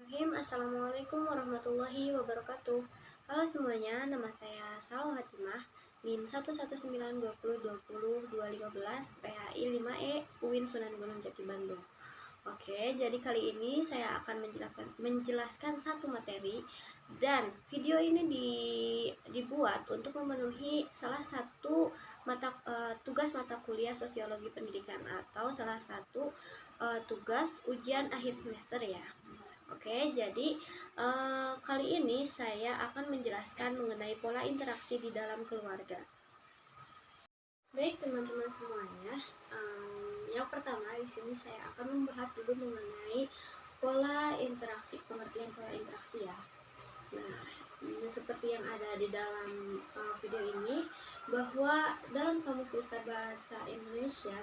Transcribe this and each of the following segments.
Bismillahirrahmanirrahim. Assalamualaikum warahmatullahi wabarakatuh. Halo semuanya, nama saya Salwa Hatimah, NIM 119202025 PHI 5E UIN Sunan Gunung Jati Bandung. Oke, jadi kali ini saya akan menjelaskan satu materi, dan video ini dibuat untuk memenuhi salah satu tugas mata kuliah Sosiologi Pendidikan atau salah satu tugas ujian akhir semester ya. Oke, jadi kali ini saya akan menjelaskan mengenai pola interaksi di dalam keluarga. Baik teman-teman semuanya, yang pertama di sini saya akan membahas dulu mengenai pola interaksi, pengertian pola interaksi ya. Nah, seperti yang ada di dalam video ini, bahwa dalam Kamus Besar Bahasa Indonesia,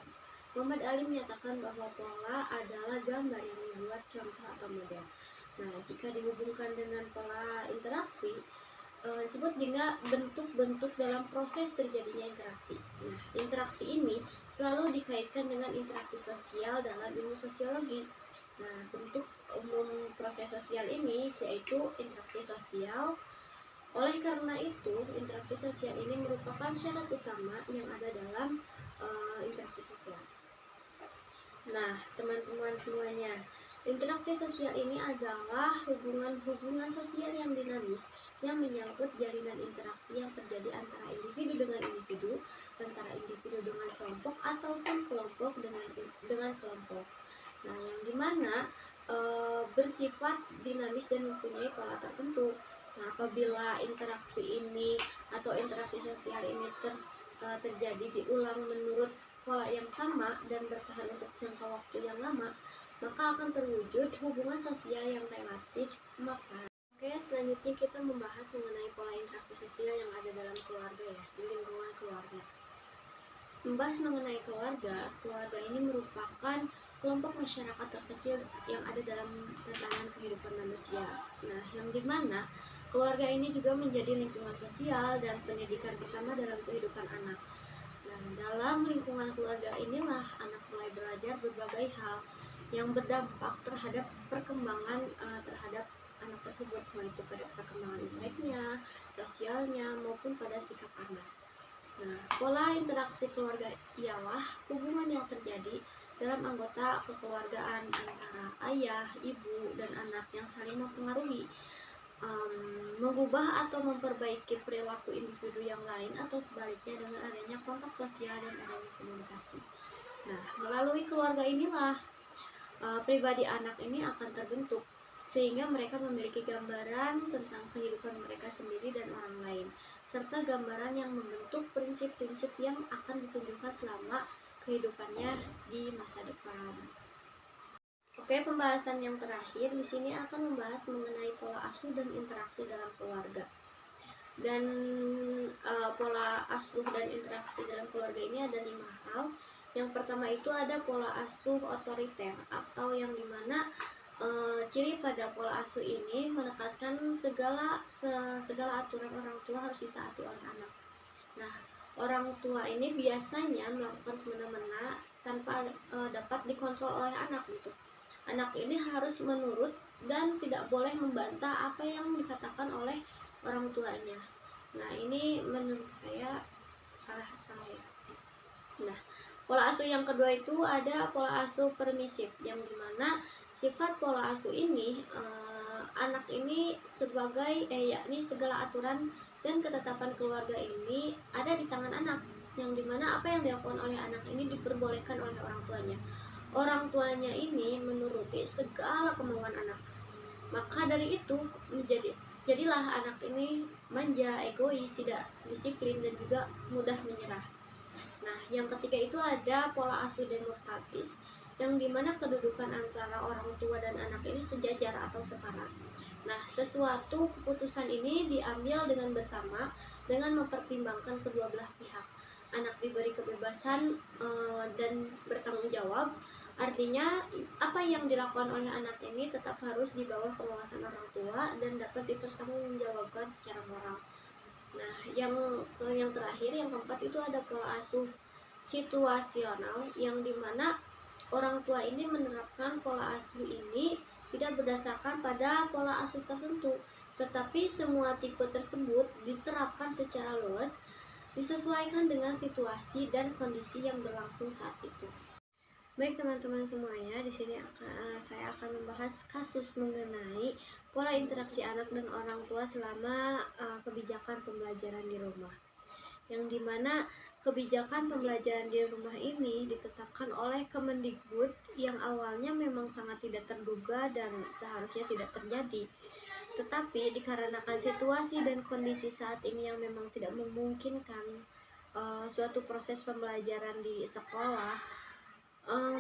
Muhammad Ali menyatakan bahwa pola adalah gambar yang dibuat contoh atau model. Nah, jika dihubungkan dengan pola interaksi, disebut juga bentuk-bentuk dalam proses terjadinya interaksi. Nah, interaksi ini selalu dikaitkan dengan interaksi sosial dalam ilmu sosiologi. Nah, bentuk umum proses sosial ini yaitu interaksi sosial. Oleh karena itu, interaksi sosial ini merupakan syarat utama yang ada dalam interaksi sosial. Nah, teman-teman semuanya, interaksi sosial ini adalah hubungan-hubungan sosial yang dinamis yang menyangkut jalinan interaksi yang terjadi antara individu dengan individu, antara individu dengan kelompok, ataupun kelompok dengan kelompok. Nah, yang dimana bersifat dinamis dan mempunyai pola tertentu. Nah, apabila interaksi ini atau interaksi sosial ini terjadi diulang menurut pola yang sama dan bertahan untuk jangka waktu yang lama, maka akan terwujud hubungan sosial yang relatif mapan. Oke, selanjutnya kita membahas mengenai pola interaksi sosial yang ada dalam keluarga ya, di lingkungan keluarga. Membahas mengenai keluarga ini merupakan kelompok masyarakat terkecil yang ada dalam tatanan kehidupan manusia. Nah, yang dimana keluarga ini juga menjadi lingkungan sosial dan pendidikan pertama dalam kehidupan anak. Nah, dalam lingkungan keluarga inilah anak mulai belajar berbagai hal yang berdampak terhadap perkembangan terhadap anak tersebut, yaitu pada perkembangan inteleknya, sosialnya, maupun pada sikap anak. Nah, pola interaksi keluarga ialah hubungan yang terjadi dalam anggota kekeluargaan antara ayah, ibu, dan anak yang saling mempengaruhi, mengubah atau memperbaiki perilaku individu yang lain, atau sebaliknya dengan adanya kontak sosial dan adanya komunikasi. Nah, melalui keluarga inilah pribadi anak ini akan terbentuk, sehingga mereka memiliki gambaran tentang kehidupan mereka sendiri dan orang lain, serta gambaran yang membentuk prinsip-prinsip yang akan ditunjukkan selama kehidupannya di masa depan. Oke, pembahasan yang terakhir di sini akan membahas mengenai pola asuh dan interaksi dalam keluarga. Dan pola asuh dan interaksi dalam keluarga ini ada 5 hal. Yang pertama itu ada pola asuh otoriter, atau yang dimana ciri pada pola asuh ini menekankan segala aturan orang tua harus ditaati oleh anak. Nah, orang tua ini biasanya melakukan semena-mena tanpa dapat dikontrol oleh anak gitu. Anak ini harus menurut dan tidak boleh membantah apa yang dikatakan oleh orang tuanya. Nah, ini menurut saya salah ya. Nah, pola asuh yang kedua itu ada pola asuh permisif, yang dimana sifat pola asuh ini anak ini sebagai yakni segala aturan dan ketetapan keluarga ini ada di tangan anak, yang dimana apa yang dilakukan oleh anak ini diperbolehkan oleh orang tuanya. Orang tuanya ini menuruti segala kemauan anak. Maka dari itu jadilah anak ini manja, egois, tidak disiplin, dan juga mudah menyerah. Nah, yang ketiga itu ada pola asuh demokratis, yang dimana kedudukan antara orang tua dan anak ini sejajar atau setara. Nah, sesuatu keputusan ini diambil dengan bersama dengan mempertimbangkan kedua belah pihak. Anak diberi kebebasan dan bertanggung jawab. Artinya apa yang dilakukan oleh anak ini tetap harus di bawah pengawasan orang tua dan dapat dipertanggungjawabkan secara moral. Nah, yang terakhir, yang keempat itu ada pola asuh situasional, yang dimana orang tua ini menerapkan pola asuh ini tidak berdasarkan pada pola asuh tertentu, tetapi semua tipe tersebut diterapkan secara luas, disesuaikan dengan situasi dan kondisi yang berlangsung saat itu. Baik teman-teman semuanya, di sini saya akan membahas kasus mengenai pola interaksi anak dan orang tua selama kebijakan pembelajaran di rumah. Yang dimana kebijakan pembelajaran di rumah ini ditetapkan oleh Kemendikbud yang awalnya memang sangat tidak terduga dan seharusnya tidak terjadi. Tetapi dikarenakan situasi dan kondisi saat ini yang memang tidak memungkinkan suatu proses pembelajaran di sekolah,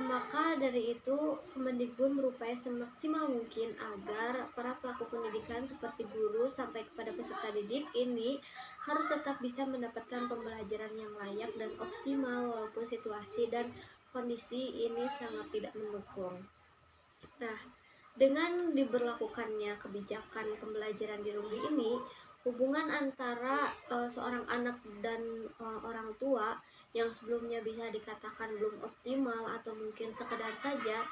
maka dari itu Kemendikbud berupaya semaksimal mungkin agar para pelaku pendidikan seperti guru sampai kepada peserta didik ini harus tetap bisa mendapatkan pembelajaran yang layak dan optimal walaupun situasi dan kondisi ini sangat tidak mendukung. Nah, dengan diberlakukannya kebijakan pembelajaran di rumah ini, hubungan antara seorang anak dan orang tua yang sebelumnya bisa dikatakan belum optimal atau mungkin sekedar saja,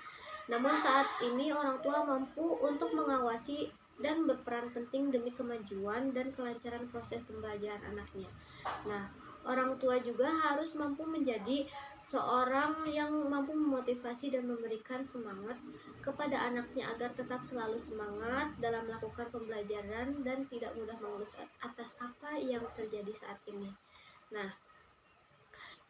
namun saat ini orang tua mampu untuk mengawasi dan berperan penting demi kemajuan dan kelancaran proses pembelajaran anaknya. Nah, orang tua juga harus mampu menjadi seorang yang mampu memotivasi dan memberikan semangat kepada anaknya agar tetap selalu semangat dalam melakukan pembelajaran dan tidak mudah mengeluh atas apa yang terjadi saat ini. Nah,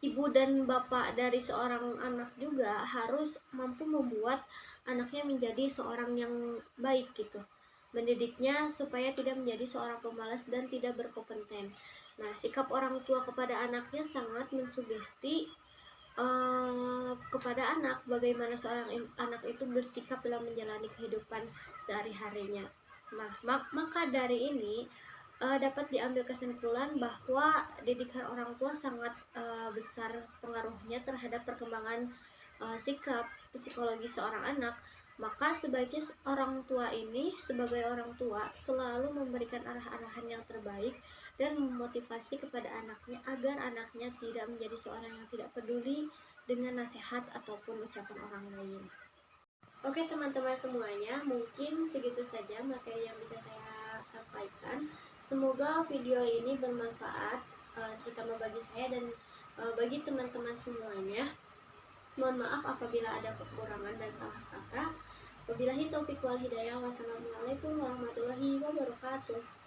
ibu dan bapak dari seorang anak juga harus mampu membuat anaknya menjadi seorang yang baik gitu. Mendidiknya supaya tidak menjadi seorang pemalas dan tidak berkompeten. Nah, sikap orang tua kepada anaknya sangat mensugesti kepada anak bagaimana seorang anak itu bersikap dalam menjalani kehidupan sehari-harinya. Nah, maka dari ini dapat diambil kesimpulan bahwa didikan orang tua sangat besar pengaruhnya terhadap perkembangan sikap psikologi seorang anak. Maka sebaiknya orang tua ini sebagai orang tua selalu memberikan arah-arahan yang terbaik dan memotivasi kepada anaknya agar anaknya tidak menjadi seorang yang tidak peduli dengan nasihat ataupun ucapan orang lain. Oke teman-teman semuanya, mungkin segitu saja materi yang bisa saya sampaikan. Semoga video ini bermanfaat terutama bagi saya dan bagi teman-teman semuanya. Mohon maaf apabila ada kekurangan dan salah kata. Wabillahi taufiq wal hidayah. Wassalamualaikum warahmatullahi wabarakatuh.